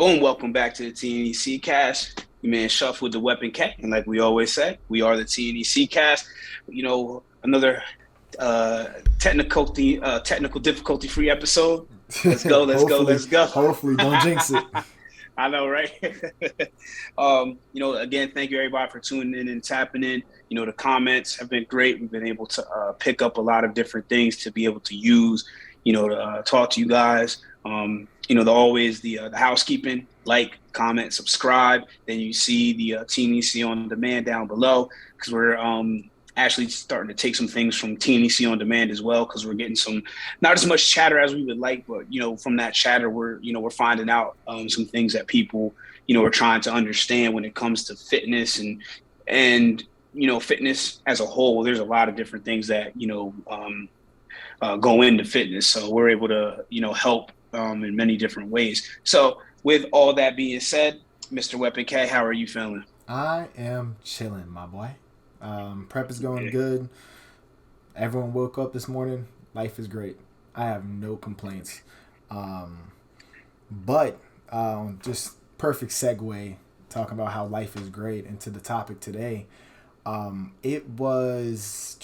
Boom, welcome back to the TNEC cast. Your man Shuff with the Weapon K. And like we always say, we are the TNEC cast. Another uh technical difficulty free episode. Let's go, let's go, Hopefully, let's go. hopefully, don't jinx it. I know, right? Again, thank you everybody for tuning in and tapping in. The comments have been great. We've been able to pick up a lot of different things to be able to use, to talk to you guys. The housekeeping, like, comment, subscribe. Then you see the TNEC on demand down below, because we're actually starting to take some things from TNEC on demand as well, because we're getting some, not as much chatter as we would like, but from that chatter we're finding out some things that people are trying to understand when it comes to fitness and fitness as a whole. There's a lot of different things that go into fitness, so we're able to help in many different ways. So with all that being said, Mr. Weapon K, how are you feeling? I am chilling, my boy. Prep is going good. Everyone woke up this morning. Life is great. I have no complaints. But just perfect segue talking about how life is great into the topic today. It was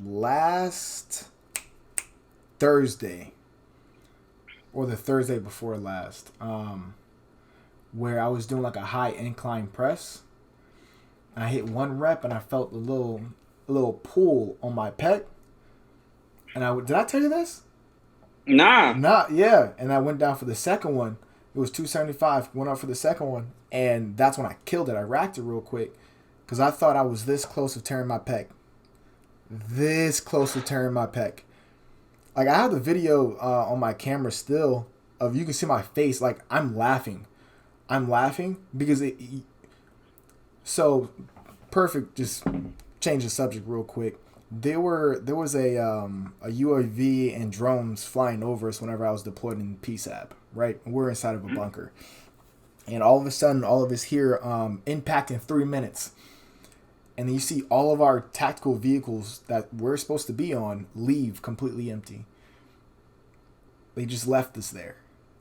last Thursday or the Thursday before last, where I was doing like a high incline press. I hit one rep and I felt a little pull on my pec. And did I tell you this? Nah. Yeah. And I went down for the second one. It was 275. Went up for the second one, and that's when I killed it. I racked it real quick because I thought I was this close to tearing my pec. Like, I have the video on my camera still of, you can see my face. Like, I'm laughing because so perfect. Just change the subject real quick. There was a UAV and drones flying over us whenever I was deployed in PSAP. Right, we're inside of a bunker, and all of a sudden, all of us hear impact in 3 minutes. And then you see all of our tactical vehicles that we're supposed to be on leave completely empty. They just left us there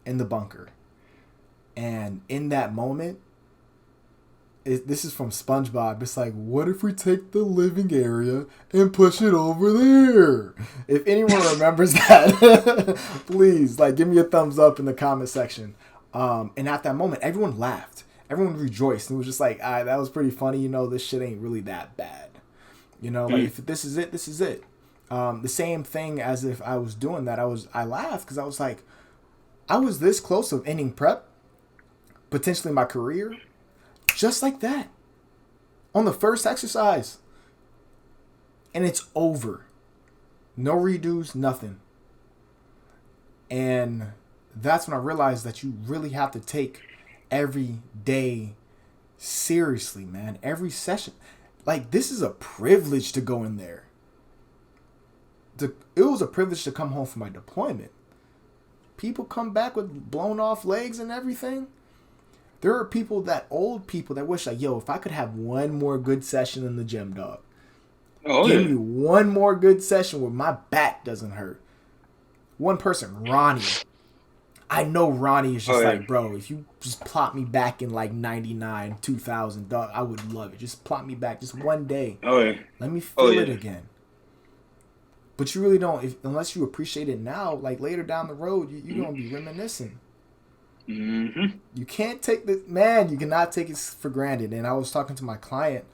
in the bunker. And in that moment, this is from SpongeBob. It's like, what if we take the living area and push it over there? If anyone remembers that, please, give me a thumbs up in the comment section. And at that moment, everyone laughed. Everyone rejoiced. And it was just like, that was pretty funny. This shit ain't really that bad. If this is it, this is it. The same thing as if I was doing that. I laughed because I was like, I was this close of ending prep, potentially my career, just like that, on the first exercise. And it's over. No redos, nothing. And that's when I realized that you really have to take every day seriously, man. Every session. Like, this is a privilege to go in there. It was a privilege to come home from my deployment. People come back with blown off legs and everything. There are old people that wish, like, yo, if I could have one more good session in the gym, dog. Give me one more good session where my back doesn't hurt. One person, Ronnie. I know Ronnie is just like, bro, if you just plot me back in like 99, 2000, dog, I would love it. Just plot me back just one day. Let me feel it again. But you really don't, unless you appreciate it now, like later down the road, you're going to be reminiscing. Mm-hmm. You can't take you cannot take it for granted. And I was talking to my client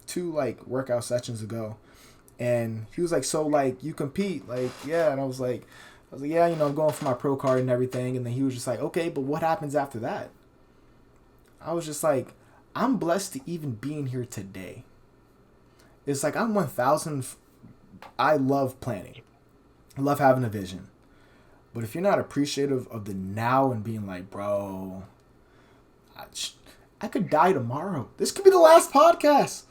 two workout sessions ago, and he was like, so you compete? Like, yeah. And I was like, yeah, I'm going for my pro card and everything. And then he was just like, okay, but what happens after that? I was just like, I'm blessed to even be in here today. It's like, I'm 1,000. I love planning. I love having a vision. But if you're not appreciative of the now and being like, bro, I could die tomorrow. This could be the last podcast.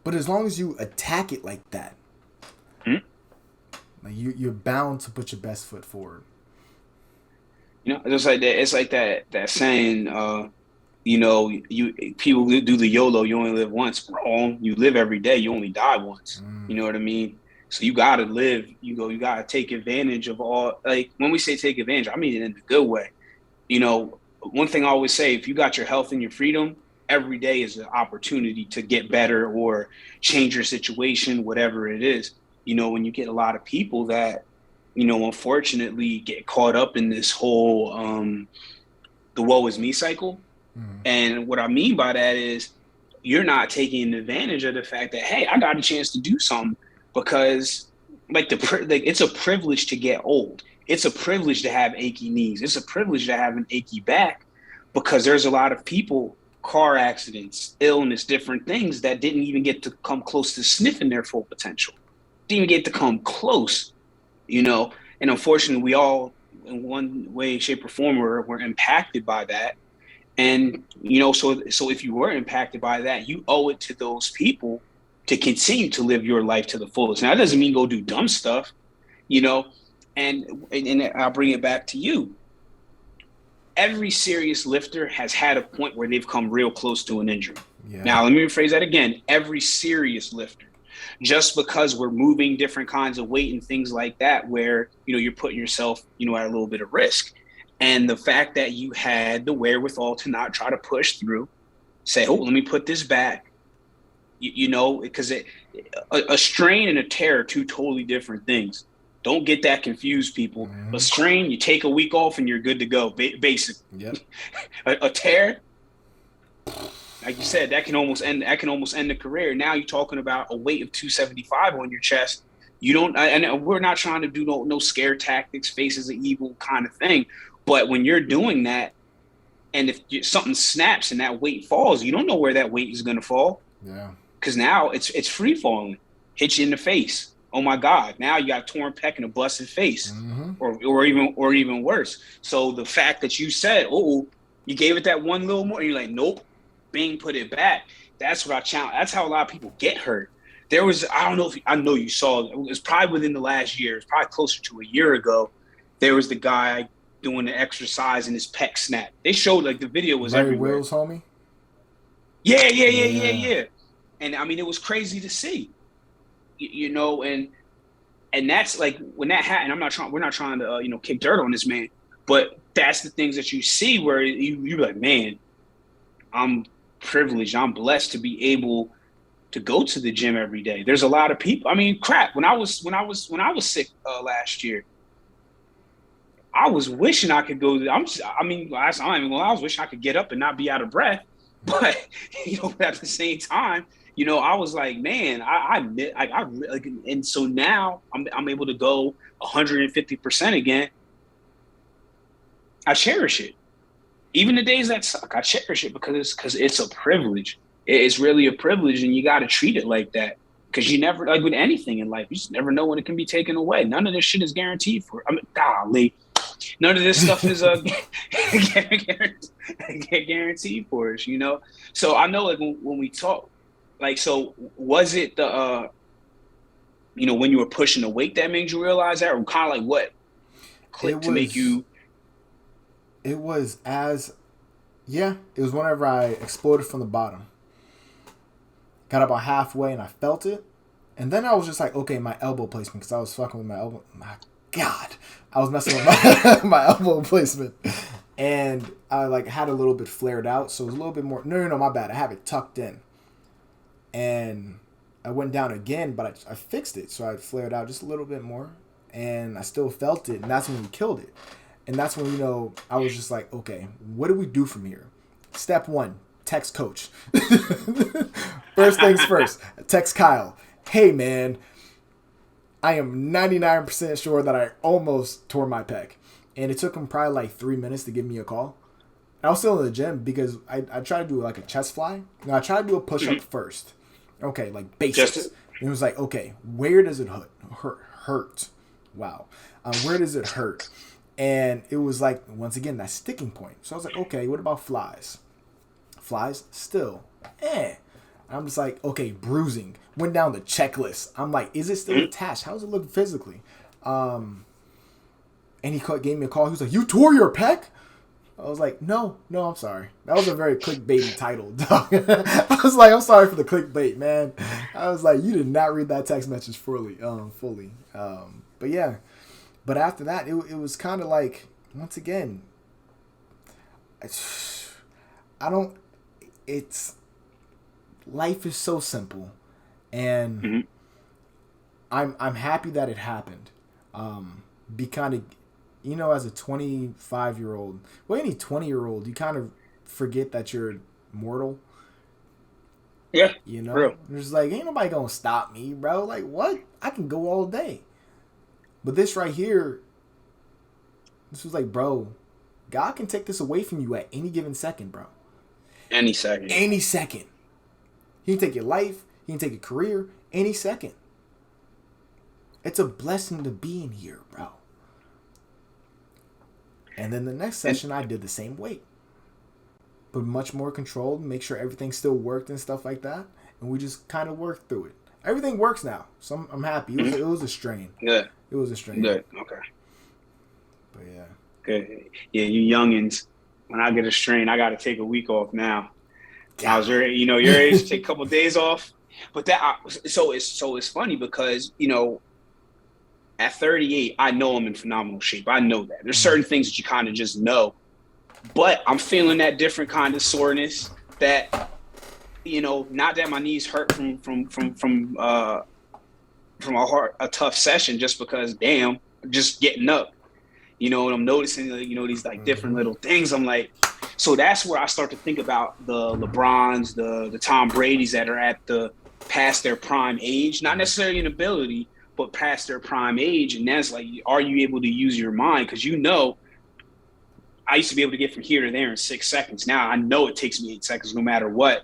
But as long as you attack it like that, like you're bound to put your best foot forward. Just like that. It's like that saying, people do the YOLO, you only live once. Wrong. You live every day, you only die once. You know what I mean? So you got to live, you got to take advantage of all, like when we say take advantage, I mean it in a good way. One thing I always say, if you got your health and your freedom, every day is an opportunity to get better or change your situation, whatever it is. When you get a lot of people that, unfortunately get caught up in this whole the woe is me cycle. Mm-hmm. And what I mean by that is you're not taking advantage of the fact that, hey, I got a chance to do something, because it's a privilege to get old. It's a privilege to have achy knees. It's a privilege to have an achy back, because there's a lot of people, car accidents, illness, different things that didn't even get to come close to sniffing their full potential. Didn't even get to come close, and unfortunately we all in one way, shape, or form were impacted by that. And, so if you were impacted by that, you owe it to those people to continue to live your life to the fullest. Now, that doesn't mean go do dumb stuff, and I'll bring it back to you. Every serious lifter has had a point where they've come real close to an injury. Yeah. Now, let me rephrase that again. Every serious lifter. Just because we're moving different kinds of weight and things like that, where, you're putting yourself, at a little bit of risk. And the fact that you had the wherewithal to not try to push through, say, oh, let me put this back, because a strain and a tear are two totally different things. Don't get that confused, people. Mm-hmm. A strain, you take a week off and you're good to go, basically. Yep. a tear, like you said, that can almost end the career. Now you're talking about a weight of 275 on your chest. You don't, and we're not trying to do no scare tactics, faces of evil kind of thing. But when you're doing that, and if something snaps and that weight falls, you don't know where that weight is going to fall. Yeah. Because now it's free falling, hit you in the face. Oh my God! Now you got a torn pec and a busted face, mm-hmm. or even worse. So the fact that you said, "Oh, you gave it that one little more," and you're like, "Nope," bing, put it back. That's what I challenge. That's how a lot of people get hurt. There was, I don't know if I know you saw. It was probably within the last year. It's probably closer to a year ago. There was the guy doing the exercise and his pec snapped. They showed, like, the video was Larry everywhere. Wills, homie. Yeah. And I mean, it was crazy to see. And that's like when that happened. We're not trying to kick dirt on this man, but that's the things that you see where you're like, man, I'm privileged, I'm blessed to be able to go to the gym every day. There's a lot of people. I mean, crap. When I was sick last year, I was wishing I could go. I was wishing I could get up and not be out of breath. But at the same time, I was like, man, and so now I'm able to go 150% again. I cherish it. Even the days that suck, I cherish it because it's a privilege. It's really a privilege, and you got to treat it like that, because you never, like with anything in life, you just never know when it can be taken away. None of this shit is guaranteed for. Golly, none of this stuff is guaranteed for us. So I know, like when we talk. Like, so was it the, when you were pushing the weight that made you realize that, or kind of like what clicked to make you? It was whenever I exploded from the bottom. Got about halfway and I felt it. And then I was just like, okay, my elbow placement, because I was fucking with my elbow. My God, I was messing with my elbow placement. And I had a little bit flared out. So it was a little bit more, no, my bad. I have it tucked in. And I went down again, but I fixed it. So I flared out just a little bit more, and I still felt it. And that's when we killed it. And that's when, I was just like, okay, what do we do from here? Step 1, text coach. First things first, text Kyle. Hey, man, I am 99% sure that I almost tore my pec. And it took him probably 3 minutes to give me a call. I was still in the gym because I tried to do a chest fly. No, I tried to do a push-up first. Okay, basics. And it was okay, where does it hurt? Wow. Where does it hurt? And it was once again, that sticking point. So I was okay, what about flies? Flies, still, I'm just okay, bruising. Went down the checklist. I'm is it still attached? How does it look physically? And he gave me a call. He was you tore your pec? I was no, I'm sorry. That was a very clickbaity title, dog. I was I'm sorry for the clickbait, man. I was like, you did not read that text message fully. But yeah, but after that, it was kind of like, once again, I don't. It's life is so simple, and Mm-hmm. I'm happy that it happened. Be kind of, as a 25-year-old, well, any 20-year-old, you kind of forget that you're mortal. Yeah, real. It's like, ain't nobody gonna stop me, bro. Like, what? I can go all day. But this right here, this was like, bro, God can take this away from you at any given second, bro. Any second. Any second. He can take your life. He can take your career. Any second. It's a blessing to be in here, bro. And then the next session, I did the same weight, but much more controlled. Make sure everything still worked and stuff like that. And we just kind of worked through it. Everything works now, so I'm happy. It was a strain. Good. It was a strain. Good. Okay. But yeah. Good. Yeah, you youngins. When I get a strain, I got to take a week off now. I was your age, take a couple of days off. But so it's funny because at 38, I know I'm in phenomenal shape. I know that. There's certain things that you kind of just know. But I'm feeling that different kind of soreness that, not that my knees hurt from a tough session, just because, damn, just getting up. And I'm noticing, these like different little things. I'm like, so that's where I start to think about the LeBrons, the Tom Brady's that are at past their prime age, not necessarily in ability, but past their prime age. And that's like, are you able to use your mind? Because I used to be able to get from here to there in 6 seconds. Now I know it takes me 8 seconds no matter what.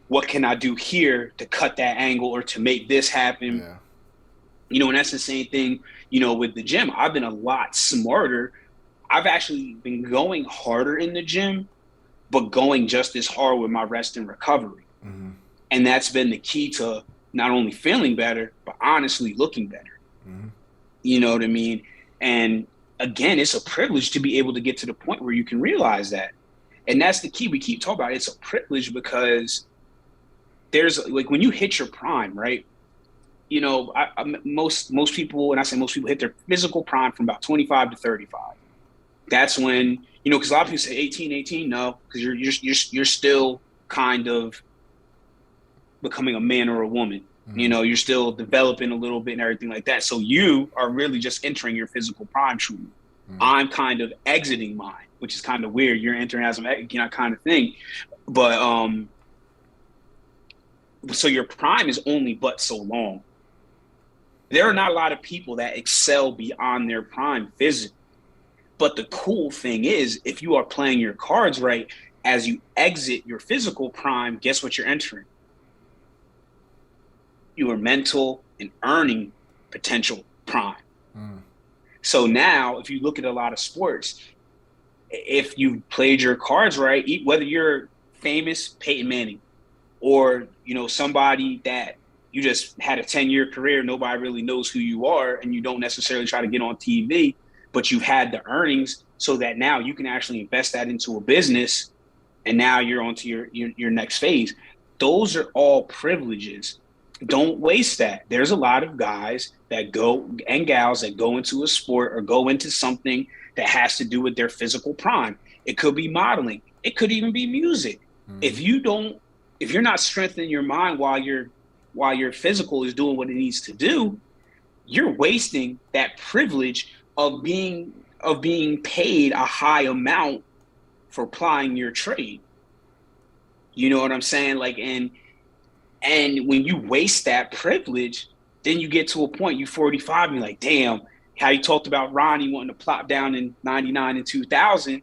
What can I do here to cut that angle or to make this happen? Yeah. And that's the same thing, with the gym. I've been a lot smarter. I've actually been going harder in the gym, but going just as hard with my rest and recovery. Mm-hmm. And that's been the key to not only feeling better, but honestly looking better. Mm-hmm. You know what I mean? And again, it's a privilege to be able to get to the point where you can realize that. And that's the key. We keep talking about it. It's a privilege because there's when you hit your prime, right? Most people, when I say most people, hit their physical prime from about 25 to 35. That's when, because a lot of people say 18, no, because you're still kind of becoming a man or a woman. Mm-hmm. You're still developing a little bit and everything like that. So you are really just entering your physical prime truly. Mm-hmm. I'm kind of exiting mine, which is kind of weird. You're entering as a kind of thing. But so your prime is only but so long. There are not a lot of people that excel beyond their prime physically. But the cool thing is, if you are playing your cards right, as you exit your physical prime, guess what you're entering? Your mental and earning potential prime. Mm. So now, if you look at a lot of sports, if you played your cards right, whether you're famous Peyton Manning or, somebody that you just had a 10-year career, nobody really knows who you are, and you don't necessarily try to get on TV, but you've had the earnings so that now you can actually invest that into a business, and now you're on to your next phase. Those are all privileges. Don't waste that. There's a lot of guys that go and gals that go into a sport or go into something that has to do with their physical prime. It could be modeling. It could even be music. Mm-hmm. If you're not strengthening your mind while your physical is doing what it needs to do, you're wasting that privilege of being paid a high amount for applying your trade. You know what I'm saying? And when you waste that privilege, then you get to a point, you're 45, and you're like, damn, how you talked about Ronnie wanting to plop down in 99 and 2000.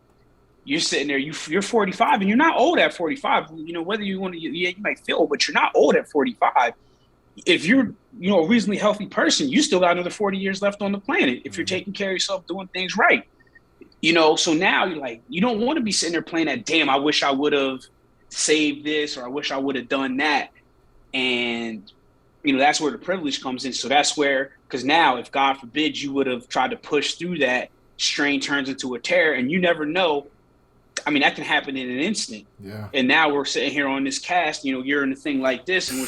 You're sitting there, you're 45, and you're not old at 45. Whether you want to, you might feel old, but you're not old at 45. If you're, a reasonably healthy person, you still got another 40 years left on the planet if you're taking care of yourself, doing things right. So now you're like, you don't want to be sitting there playing that, damn, I wish I would have saved this, or I wish I would have done that. And, that's where the privilege comes in. So that's where, because now if God forbid you would have tried to push through that, strain turns into a tear, and you never know I mean, that can happen in an instant. Yeah. And now we're sitting here on this cast, you know, you're in a thing like this, and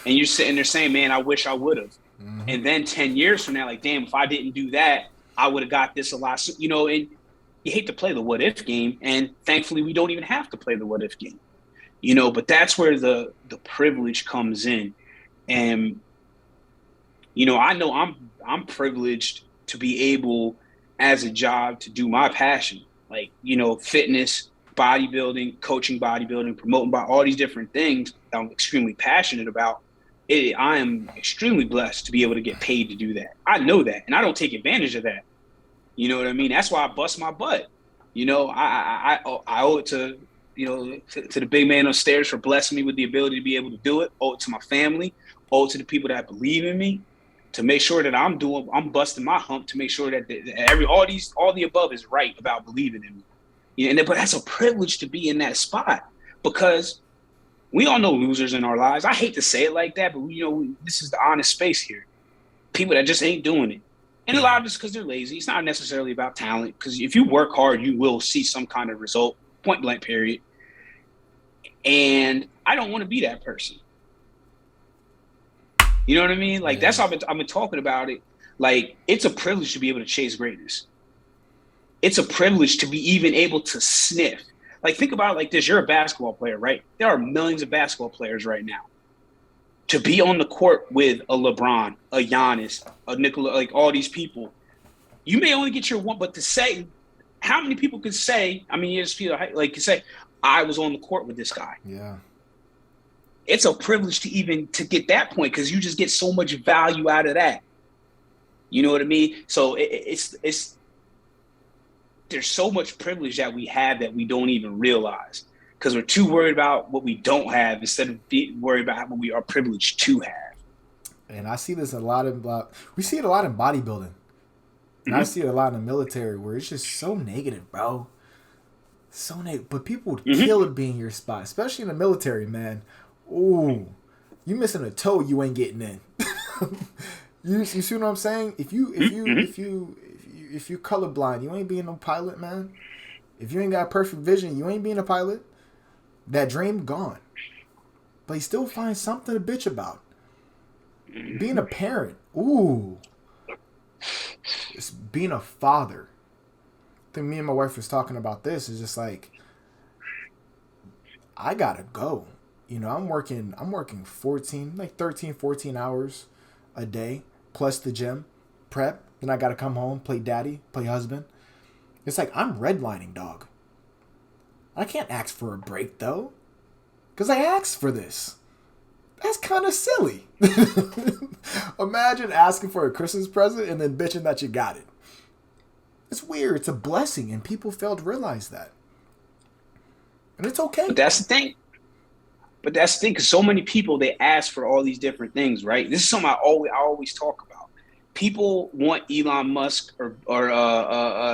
you're sitting there saying, man, I wish I would have. Mm-hmm. And then 10 years from now, like, damn, if I didn't do that, I would have got this a lot, you know, and you hate to play the what if game. And thankfully, we don't even have to play the what if game, you know, but that's where the privilege comes in. And, you know I'm privileged to be able as a job to do my passion, like, you know, fitness, bodybuilding, coaching bodybuilding, promoting all these different things that I'm extremely passionate about. I am extremely blessed to be able to get paid to do that. I know that, and I don't take advantage of that. You know what I mean? That's why I bust my butt. You know, I owe it to, you know, to the big man upstairs for blessing me with the ability to be able to do it. Owe it to my family. Owe it to the people that believe in me, to make sure that I'm busting my hump to make sure that all the above is right about believing in me. You know, but that's a privilege to be in that spot, because we all know losers in our lives. I hate to say it like that, but you know, this is the honest space here. People that just ain't doing it. And a lot of it's because they're lazy. It's not necessarily about talent, because if you work hard, you will see some kind of result, point blank period. And I don't want to be that person. You know what I mean? Like, that's how I've been talking about it. Like, it's a privilege to be able to chase greatness. It's a privilege to be even able to sniff. Like, think about it like this. You're a basketball player, right? There are millions of basketball players right now. To be on the court with a LeBron, a Giannis, a Nikola, like all these people, you may only get your one, but to say, how many people could say, I mean, you just feel like you say, I was on the court with this guy. Yeah. It's a privilege to get that point, because you just get so much value out of that. You know what I mean? So it's there's so much privilege that we have that we don't even realize, because we're too worried about what we don't have instead of being worried about what we are privileged to have. And I see this a lot we see it a lot in bodybuilding. And I see it a lot in the military, where it's just so negative, bro. So negative. But people would kill to be in your spot, especially in the military, man. Ooh, you missing a toe, you ain't getting in. You see what I'm saying? If you colorblind, you ain't being no pilot, man. If you ain't got perfect vision, you ain't being a pilot. That dream gone. But he still finds something to bitch about. Being a parent, ooh. It's being a father. I think me and my wife was talking about this. It's just like, I gotta go. You know, I'm working 13, 14 hours a day, plus the gym, prep. Then I got to come home, play daddy, play husband. It's like, I'm redlining, dog. I can't ask for a break, though, because I asked for this. That's kind of silly. Imagine asking for a Christmas present and then bitching that you got it. It's weird. It's a blessing, and people fail to realize that. And it's okay. But that's the thing. Because so many people, they ask for all these different things, right? This is something I always talk about. People want Elon Musk or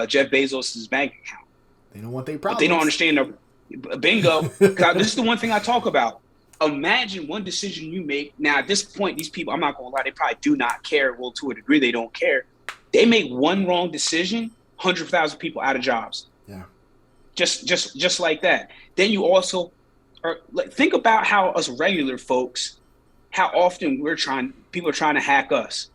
Jeff Bezos' bank account. They don't want their problems. But they don't understand the bingo. This is the one thing I talk about. Imagine one decision you make. Now, at this point, these people, I'm not going to lie, they probably do not care. Well, to a degree, they don't care. They make one wrong decision, 100,000 people out of jobs. Yeah. Just like that. Then you also think about how us regular folks, how often people are trying to hack us.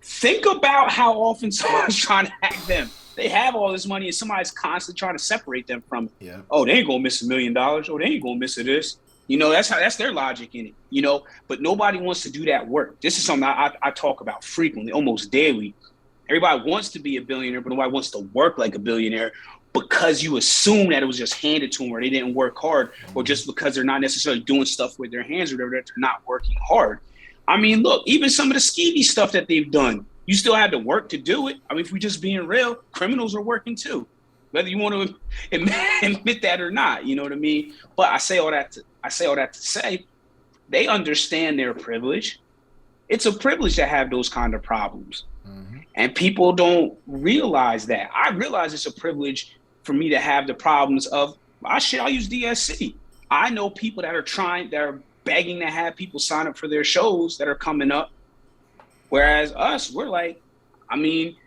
Think about how often someone's trying to hack them. They have all this money and somebody's constantly trying to separate them from it. Yeah. Oh, they ain't gonna miss $1 million. Oh, they ain't gonna miss this. You know, that's their logic in it. You know, but nobody wants to do that work. This is something I talk about frequently, almost daily. Everybody wants to be a billionaire, but nobody wants to work like a billionaire, because you assume that it was just handed to them, or they didn't work hard, or just because they're not necessarily doing stuff with their hands or whatever, that they're not working hard. I mean, look, even some of the skeevy stuff that they've done, you still had to work to do it. I mean, if we're just being real, criminals are working too, whether you want to admit that or not. You know what I mean? But I say all that to say they understand their privilege. It's a privilege to have those kind of problems. Mm-hmm. And people don't realize that. I realize it's a privilege for me to have the problems of, I'll use DSC. I know people that are begging to have people sign up for their shows that are coming up. Whereas us, we're like, I mean,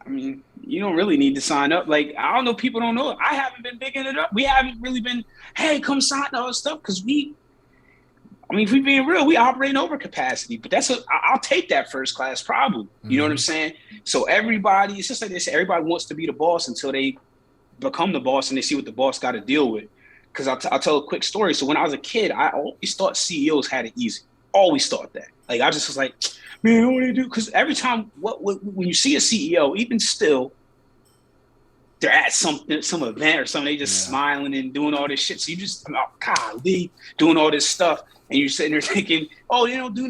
I mean, you don't really need to sign up. Like, I don't know, people don't know. I haven't been bigging it up. We haven't really been, hey, come sign all this stuff, because I mean, if we're being real, we operate in over capacity, but I'll take that first class problem. You know what I'm saying? So everybody, it's just like they say, everybody wants to be the boss until they become the boss and they see what the boss got to deal with. Because I'll tell a quick story. So when I was a kid, I always thought CEOs had it easy. Always thought that. Like, I just was like, man, what do they do? Because every time, when you see a CEO, even still, they're at some event or something, they just smiling and doing all this shit. So you just, golly, doing all this stuff. And you're sitting there thinking, oh, they don't do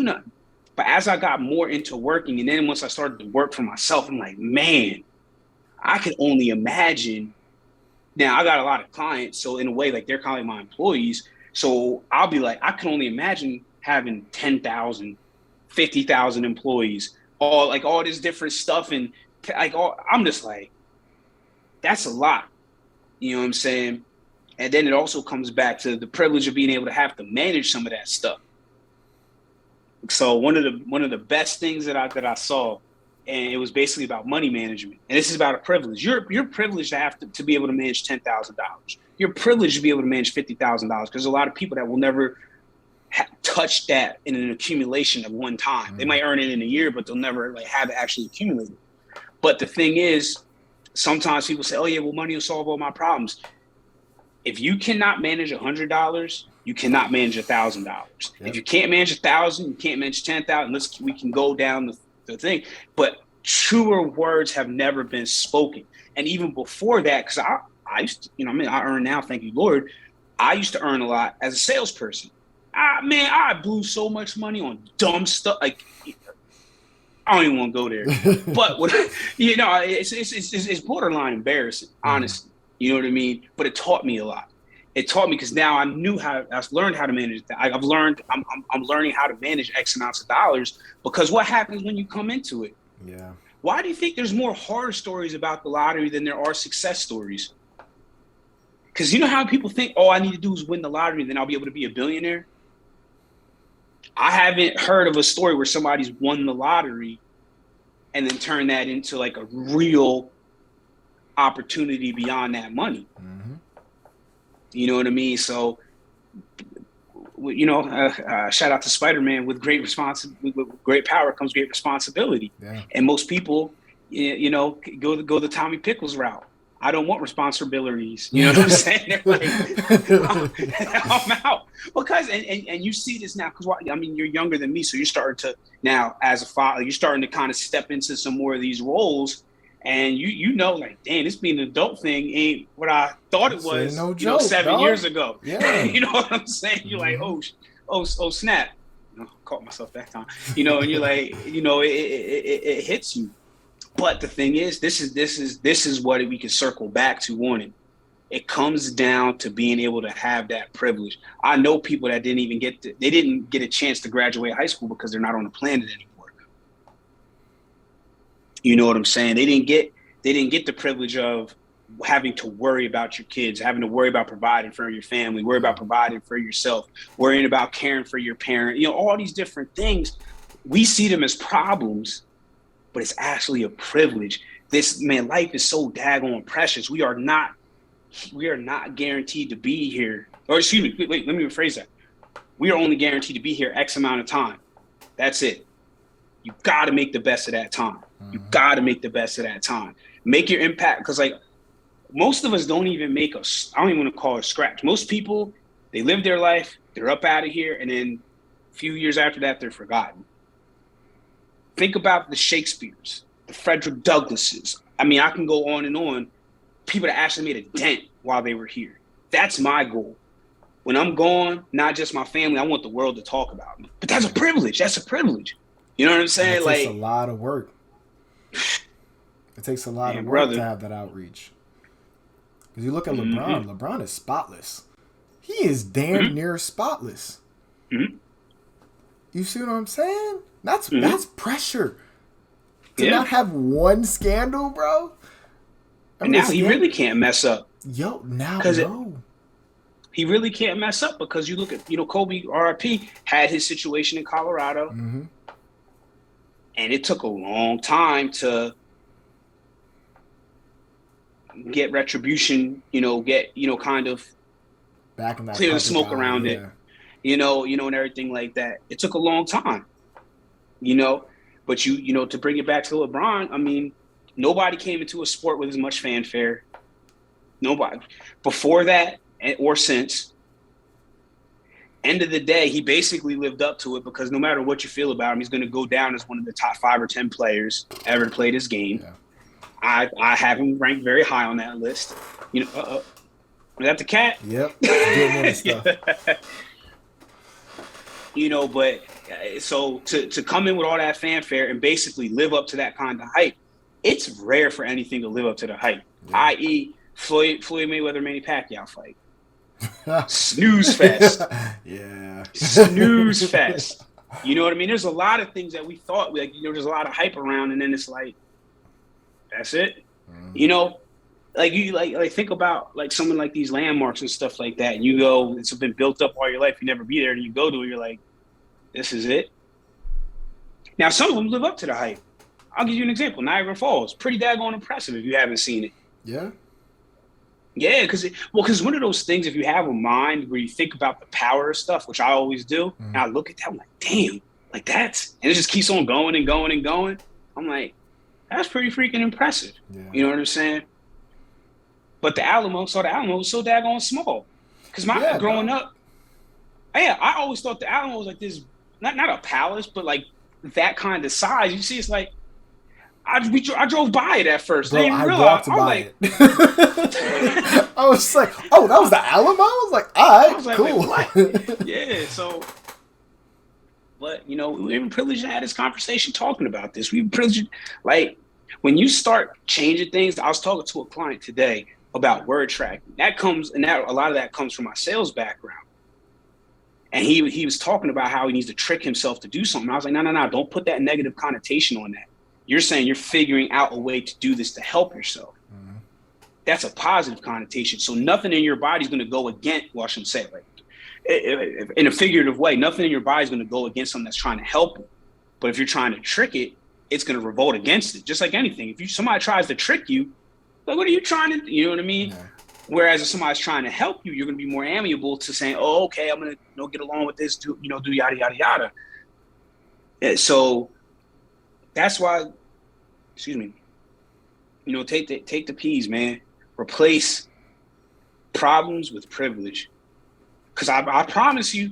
nothing. But as I got more into working, and then once I started to work for myself, I'm like, man, I could only imagine. Now, I got a lot of clients, so in a way, like, they're kind of like my employees. So I'll be like, I can only imagine having 10,000, 50,000 employees, all this different stuff. And like, I'm just like, that's a lot. You know what I'm saying? And then it also comes back to the privilege of being able to have to manage some of that stuff. So one of the best things that I saw, and it was basically about money management. And this is about a privilege. You're privileged to have to be able to manage $10,000. You're privileged to be able to manage $50,000, because there's a lot of people that will never touch that in an accumulation of one time. They might earn it in a year, but they'll never like have it actually accumulated. But the thing is, sometimes people say, oh yeah, well, money will solve all my problems. If you cannot manage $100, you cannot manage $1,000. Yep. If you can't manage 1,000, you can't manage 10,000. We can go down the thing. But truer words have never been spoken. And even before that, because I used to, I earn now, thank you, Lord. I used to earn a lot as a salesperson. I blew so much money on dumb stuff. Like, I don't even want to go there. But it's borderline embarrassing, honestly. You know what I mean? But it taught me a lot. It taught me, because now I learned how to manage that. I'm learning how to manage X amounts of dollars, because what happens when you come into it? Yeah. Why do you think there's more horror stories about the lottery than there are success stories? Because you know how people think, all I need to do is win the lottery, then I'll be able to be a billionaire? I haven't heard of a story where somebody's won the lottery and then turned that into like a real opportunity beyond that money. You know what I mean? So, shout out to Spider-Man. With great power comes great responsibility. Yeah. And most people, go the Tommy Pickles route. I don't want responsibilities. You know what I'm saying? They're like, I'm out. Because, and you see this now, because you're younger than me, so you're starting to now, as a father, you're starting to kind of step into some more of these roles. And like, damn, this being an adult thing ain't what I thought it was. No joke, 7 years ago. Yeah. You know what I'm saying? You're like, oh, snap. Caught myself that time. And you're like, it hits you. But the thing is, this is what we can circle back to on it. It comes down to being able to have that privilege. I know people that didn't get a chance to graduate high school because they're not on the planet anymore. You know what I'm saying? They didn't get the privilege of having to worry about your kids, having to worry about providing for your family, worry about providing for yourself, worrying about caring for your parent, all these different things. We see them as problems, but it's actually a privilege. Life is so daggone precious. We are not guaranteed to be here. Or excuse me, wait, let me rephrase that. We are only guaranteed to be here X amount of time. That's it. You got to make the best of that time. You got to make the best of that time. Make your impact, because like most of us don't even make us. I don't even want to call it scratch. Most people, they live their life, they're up out of here, and then a few years after that, they're forgotten. Think about the Shakespeares, the Frederick Douglasses. I can go on and on. People that actually made a dent while they were here. That's my goal. When I'm gone, not just my family, I want the world to talk about me. But that's a privilege. That's a privilege. You know what I'm saying? It takes a lot of work. It takes a lot of work to have that outreach. Because you look at LeBron. LeBron is spotless. He is damn near spotless. You see what I'm saying? That's pressure. To not have one scandal, bro. And now he really can't mess up. He really can't mess up, because you look at, Kobe, RIP, had his situation in Colorado. And it took a long time to get retribution, get, kind of Back in that clear the public smoke eye, around it, yeah. and everything like that. It took a long time, but to bring it back to LeBron, I mean, nobody came into a sport with as much fanfare. Nobody before that or since. End of the day, he basically lived up to it because no matter what you feel about him, he's going to go down as one of the top 5 or 10 players ever to play this game. Yeah. I have him ranked very high on that list. Is that the cat? Yep. Getting into stuff. But so to come in with all that fanfare and basically live up to that kind of hype, it's rare for anything to live up to the hype. Yeah. I.e., Floyd Mayweather Manny Pacquiao fight. Snooze fest. Yeah. Snooze fest. You know what I mean? There's a lot of things that we thought there's a lot of hype around, and then it's like, that's it. Mm-hmm. Think about like someone like these landmarks and stuff like that, and you go, it's been built up all your life, you never be there, and you go to it, you're like, this is it. Now some of them live up to the hype. I'll give you an example. Niagara Falls, pretty daggone impressive if you haven't seen it. Yeah. Yeah, because one of those things, if you have a mind where you think about the power of stuff, which I always do, mm-hmm. and I look at that, I'm like, damn, like that's, and it just keeps on going and going and going. I'm like, that's pretty freaking impressive. Yeah. You know what I'm saying? But the Alamo was so daggone small. Because growing up, I always thought the Alamo was like this, not a palace, but like that kind of size. You see, it's like, I drove by it at first. Bro, I walked by it. I was just like, oh, that was the Alamo? I was like, all right, cool. What? Yeah, so, but, we were privileged to have this conversation talking about this. We were privileged, like, when you start changing things, I was talking to a client today about word tracking. A lot of that comes from my sales background. And he was talking about how he needs to trick himself to do something. I was like, no, don't put that negative connotation on that. You're saying you're figuring out a way to do this to help yourself. Mm-hmm. That's a positive connotation. So nothing in your body is going to go against, well, I shouldn't say it like, in a figurative way, nothing in your body is going to go against something that's trying to help you. But if you're trying to trick it, it's going to revolt against it. Just like anything. If somebody tries to trick you, like, what are you trying to, you know what I mean? Yeah. Whereas if somebody's trying to help you, you're going to be more amenable to saying, oh, okay, I'm going to get along with this, do yada, yada, yada. Yeah, so that's why, take the P's, man. Replace problems with privilege. Because I promise you,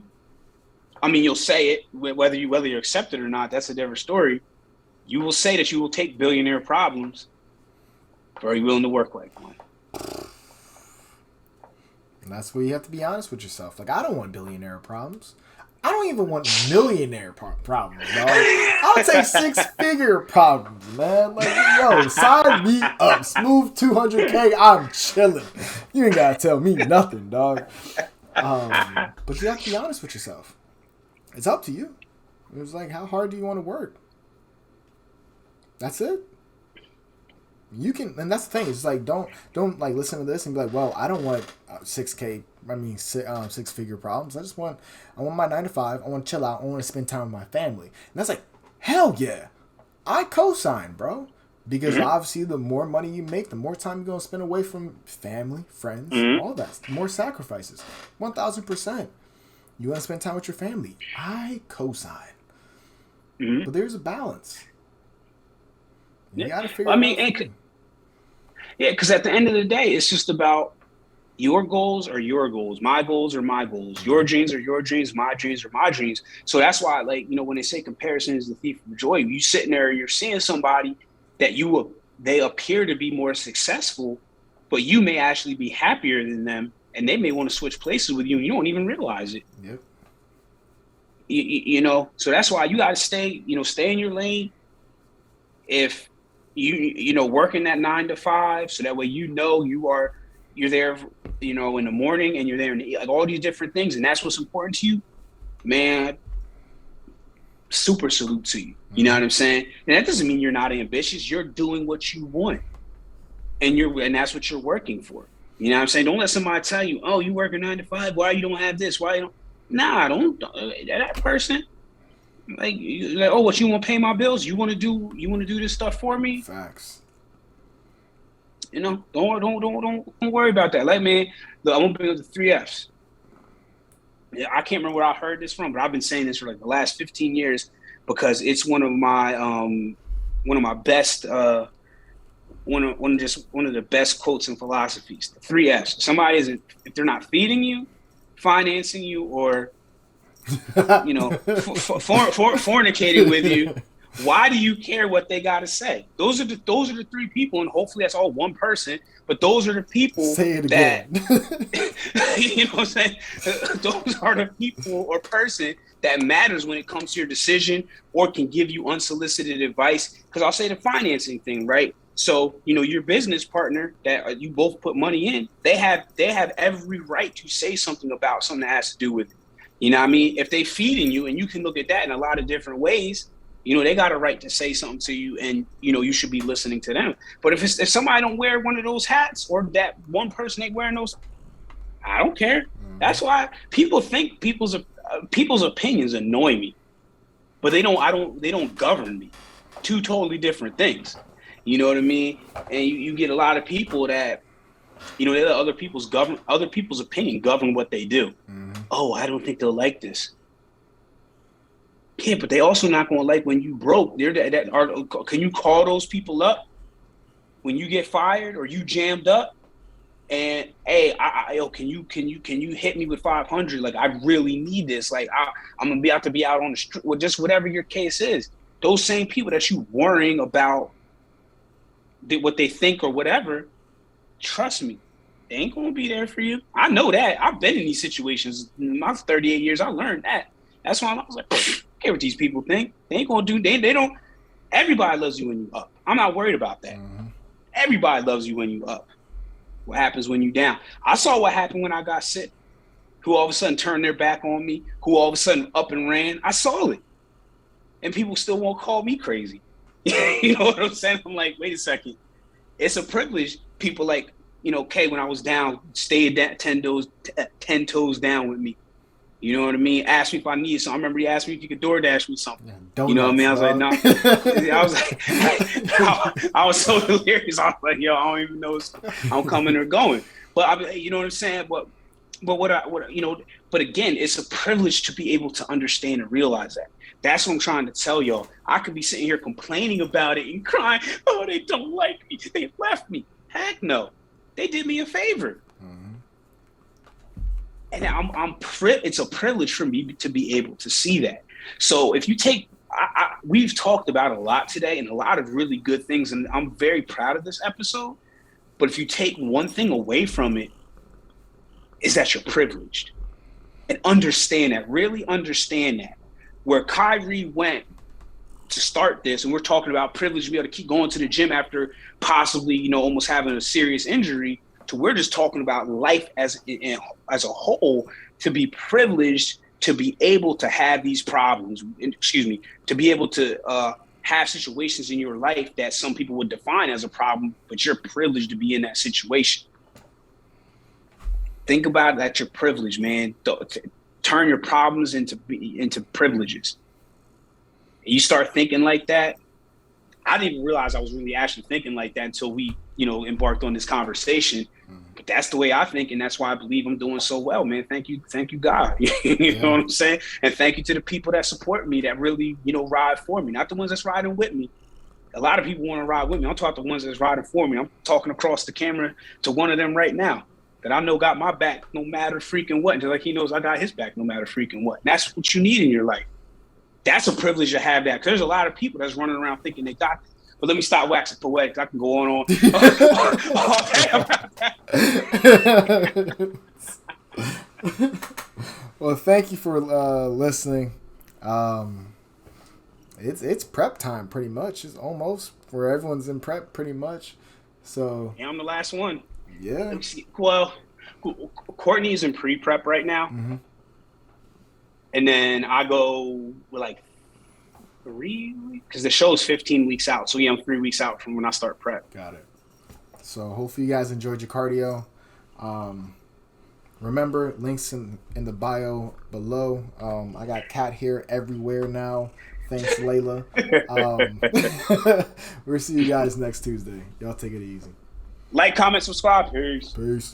I mean, you'll say it, whether you accept it or not, that's a different story. You will say that you will take billionaire problems, or are you willing to work like one? And that's where you have to be honest with yourself. Like, I don't want billionaire problems. I don't even want millionaire problems, dog. I'll take 6-figure problems, man. Like, yo, sign me up. Smooth 200K, I'm chilling. You ain't gotta tell me nothing, dog. But you have to be honest with yourself. It's up to you. It was like, how hard do you want to work? That's it. You can, and that's the thing. It's like, don't like listen to this and be like, well, I don't want 6-figure problems. I want my 9 to 5. I want to chill out. I want to spend time with my family. And that's like, hell yeah, I co-sign, bro. Because obviously, the more money you make, the more time you're gonna spend away from family, friends, all that. More sacrifices. 1,000%. You want to spend time with your family. I co-sign. But there's a balance. You gotta figure it out. Because at the end of the day, it's just about your goals are your goals, my goals are my goals, your dreams are your dreams, my dreams are my dreams. So that's why, like, when they say comparison is the thief of joy, you sitting there, you're seeing somebody that they appear to be more successful, but you may actually be happier than them, and they may want to switch places with you, and you don't even realize it. Yep. So that's why you got to stay in your lane. If you working that 9 to 5, so that way you're there, in the morning, and you're there in like all these different things, and that's what's important to you, man. Super salute to you. You know what I'm saying? And that doesn't mean you're not ambitious. You're doing what you want, and that's what you're working for. You know what I'm saying? Don't let somebody tell you, oh, you working 9 to 5. Why you don't have this? Why you don't? Nah, don't that person. Like, oh, what, you want to pay my bills? You want to do this stuff for me? Facts. Don't worry about that. Like, man, look, I'm gonna bring up the 3 Fs. Yeah, I can't remember where I heard this from, but I've been saying this for like the last 15 years because it's one of my best one of the best quotes in philosophies. The 3 Fs. Somebody isn't if they're not feeding you, financing you, or fornicating with you. Why do you care what they got to say? Those are the 3 people, and hopefully that's all one person. But those are the people Say it again. You know what I'm saying? Those are the people or person that matters when it comes to your decision or can give you unsolicited advice. Because I'll say the financing thing, right? So, your business partner that you both put money in, they have every right to say something about something that has to do with it. You know what I mean? If they feeding you, and you can look at that in a lot of different ways, they got a right to say something to you, and you should be listening to them. But if somebody don't wear one of those hats, or that one person ain't wearing those, I don't care. That's why people think people's opinions annoy me, but they don't govern me. 2 totally different things. You know what I mean? And you get a lot of people that they let other people's opinion govern what they do. Oh, I don't think they'll like this. Yeah, but they also not going to like when you broke. Can you call those people up when you get fired or you jammed up? And hey, can you hit me with 500? Like, I really need this. Like, I'm gonna be out on the street, or just whatever your case is. Those same people that you worrying about what they think or whatever, trust me, they ain't gonna be there for you. I know that. I've been in these situations. In my 38 years, I learned that. That's why I was like, I don't care what these people think. They ain't gonna do. They don't. Everybody loves you when you up. I'm not worried about that. Everybody loves you when you up. What happens when you down? I saw what happened when I got sick. Who all of a sudden turned their back on me? Who all of a sudden up and ran? I saw it, and people still won't call me crazy. You know what I'm saying? I'm like, wait a second. It's a privilege. People like, Kay, when I was down, stayed 10 toes down with me. You know what I mean? Asked me if I needed something. I remember he asked me if you could DoorDash me something. You know what I mean? I was like, no. I was like, I was so delirious. I was like, yo, I don't even know if I'm coming or going. But you know what I'm saying? But but again, it's a privilege to be able to understand and realize that. That's what I'm trying to tell y'all. I could be sitting here complaining about it and crying. Oh, they don't like me. They left me. Heck no. They did me a favor. And it's a privilege for me to be able to see that. So if you take, we've talked about a lot today and a lot of really good things, and I'm very proud of this episode. But if you take one thing away from it, is that you're privileged. And understand that, really understand that. Where Kyrie went to start this, and we're talking about privilege to be able to keep going to the gym after possibly, almost having a serious injury, to we're just talking about life as a whole, to be privileged to be able to have these problems, to be able to have situations in your life that some people would define as a problem, but you're privileged to be in that situation. Think about that. You're privileged, man. Turn your problems into privileges. You start thinking like that. I didn't even realize I was really actually thinking like that until we, embarked on this conversation. But that's the way I think, and that's why I believe I'm doing so well, man. Thank you, God. You know what I'm saying? And thank you to the people that support me, that really, ride for me. Not the ones that's riding with me. A lot of people want to ride with me. I'm talking the ones that's riding for me. I'm talking across the camera to one of them right now that I know got my back no matter freaking what. Just like he knows I got his back no matter freaking what. And that's what you need in your life. That's a privilege to have that, because there's a lot of people that's running around thinking they got this. But let me stop waxing poetic. I can go on all day about that. Well, thank you for listening. It's prep time pretty much. It's almost where everyone's in prep pretty much. So yeah, I'm the last one. Yeah. Well, Courtney is in pre-prep right now. And then I go with like 3 weeks, because the show is 15 weeks out. So yeah, I'm 3 weeks out from when I start prep. Got it. So hopefully you guys enjoyed your cardio. Remember, links in the bio below. I got Kat here everywhere now. Thanks, Layla. We'll see you guys next Tuesday. Y'all take it easy. Like, comment, subscribe. Peace. Peace.